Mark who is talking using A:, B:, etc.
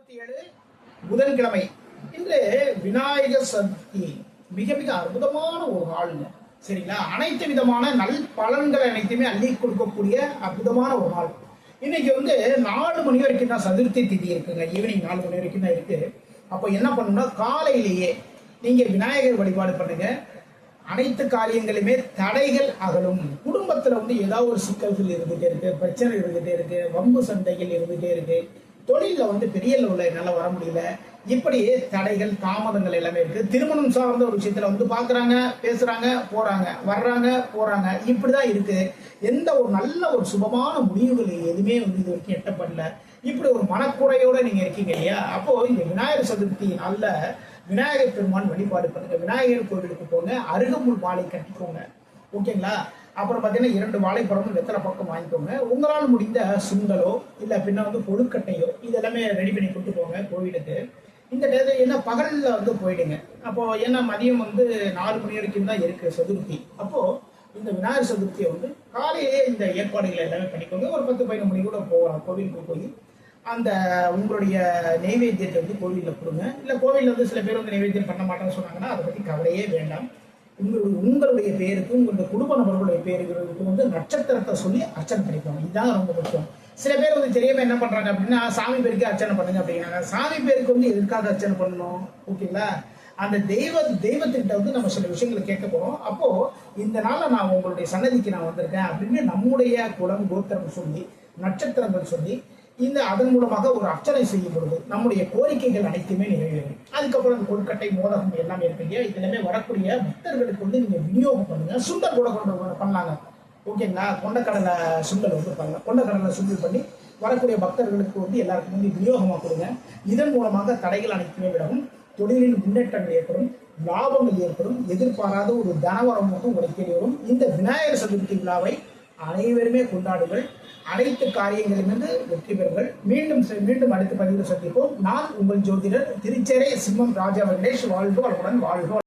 A: 27 புதன்கிழமை. இன்று விநாயகர் சதுர்த்தி. மிக மிக அற்புதமான ஒரு நாளுங்க. சரிங்களா? அனைத்து விதமான நல் பலன்களை அனைத்துமே அள்ளி கொடுக்கக்கூடிய அற்புதமான ஒரு நாள். இன்னைக்கு 4 மணி வரைக்கும் தான் சதுர்த்தி திதி இருக்குங்க. ஈவினிங் 4 மணி வரைக்கும் தான் இருக்கு. அப்போ என்ன பண்ணணும்னா, காலையிலேயே நீங்க விநாயகர் வழிபாடு பண்ணுங்க. அனைத்து காரியங்களுமே தடைகள் அகலும். குடும்பத்துல ஏதாவது ஒரு சிக்கல்கள் இருந்துட்டே இருக்கு, பிரச்சனை இருந்துட்டே இருக்கு, வம்பு சண்டைகள் இருந்துட்டே இருக்கு, தொழில பெரிய லெவலில் என்னால் வர முடியல, இப்படி தடைகள் தாமதங்கள் எல்லாமே இருக்கு. திருமணம் சார்ந்த ஒரு விஷயத்துல பாக்குறாங்க, பேசுறாங்க, போறாங்க, வர்றாங்க, போறாங்க, இப்படிதான் இருக்கு. எந்த ஒரு நல்ல ஒரு சுபமான முடிவுகள் எதுவுமே இது வரைக்கும் எட்டப்படல. இப்படி ஒரு மனக்குறையோட நீங்க இருக்கீங்க இல்லையா? அப்போ இந்த விநாயகர் சதுர்த்தி நல்ல விநாயகர் பெருமான் வழிபாடு பண்ணுங்க. விநாயகர் கோவிலுக்கு போங்க, அருகம்புல் மாலை கட்டிக்கோங்க. ஓகேங்களா? அப்புறம் பார்த்தீங்கன்னா 2 வாழைப்பழமும் வெத்தலை பக்கம் வாங்கிக்கோங்க. உங்களால் முடிந்த சுண்டலோ இல்லை பின்ன கொழுக்கட்டையோ இதெல்லாமே ரெடி பண்ணி கொண்டு போங்க கோவிலுக்கு. இந்த டேத்தில் என்ன பகலில் போயிடுங்க. அப்போ ஏன்னா மதியம் 4 மணி வரைக்கும் தான் இருக்கு சதுர்த்தி. அப்போ இந்த விநாயகர் சதுர்த்தியை காலையிலேயே இந்த ஏற்பாடுகளை எல்லாமே பண்ணிக்கோங்க. ஒரு 10-15 மணி கூட போகலாம் கோவிலுக்கு போய் அந்த உங்களுடைய நெய்வேத்தியத்தை கோவிலில் கொடுங்க. இல்லை கோவிலில் சில பேர் நெய்வேத்தியம் பண்ண மாட்டேன்னு சொன்னாங்கன்னா அதை பற்றி கவலையே வேண்டாம். உங்களுடைய பேருக்கு உங்களுடைய குடும்ப நபர்களுடைய பேருக்கு நட்சத்திரத்தை சொல்லி அர்ச்சனை பண்ணிப்பாங்க. இதுதான் ரொம்ப முக்கியம். சில பேர் தெரியாம என்ன பண்றாங்க அப்படின்னா, சாமி பேருக்கு அர்ச்சனை பண்ணுங்க அப்படிங்கிறாங்க. சாமி பேருக்கு எதுக்காக அர்ச்சனை பண்ணணும்? ஓகேங்களா? அந்த தெய்வத்திட்ட நம்ம சில விஷயங்களை கேட்க போறோம். அப்போ இந்த நாள நான் உங்களுடைய சன்னதிக்கு நான் வந்திருக்கேன் அப்படின்னு நம்முடைய குலம் கோத்திரம் சொல்லி நட்சத்திரங்கள் சொல்லி அதன் மூலமாக ஒரு அர்ச்சனை செய்யும் பொழுது நம்முடைய கோரிக்கைகள் அனைத்துமே நிறைவேறும். அதுக்கப்புறம் இந்த கொழுக்கட்டை மோதகம் எல்லாமே இருக்கு. இதுலமே வரக்கூடிய பக்தர்களுக்கு நீங்க விநியோகம் பண்ணுங்க. சுண்டல் கூட பண்ணலாங்க. ஓகேங்களா? கொண்டக்கடலை சுண்டல் பண்ணலாம். கொண்டக்கடலை சுண்டல் பண்ணி வரக்கூடிய பக்தர்களுக்கு எல்லாருக்கும் விநியோகமாக கொடுங்க. இதன் மூலமாக தடைகள் அனைத்துமே விலகும். தொழிலில் முன்னேற்றங்கள் ஏற்படும், லாபங்கள் ஏற்படும், எதிர்பாராத ஒரு தனவரம் உங்களுக்கு தேடி வரும். இந்த விநாயகர் சதுர்த்தி விழாவை அனைவருமே கொண்டாடுங்கள். அனைத்து காரியங்களிலிருந்து வெற்றி பெறுங்கள். மீண்டும் அடுத்த பதிவில் சந்திப்போம். நான் உங்கள் ஜோதிடர் திருச்சேரை சிம்மம் ராஜா வெங்கடேஷ். வாழ்க வளமுடன். வாழ்க.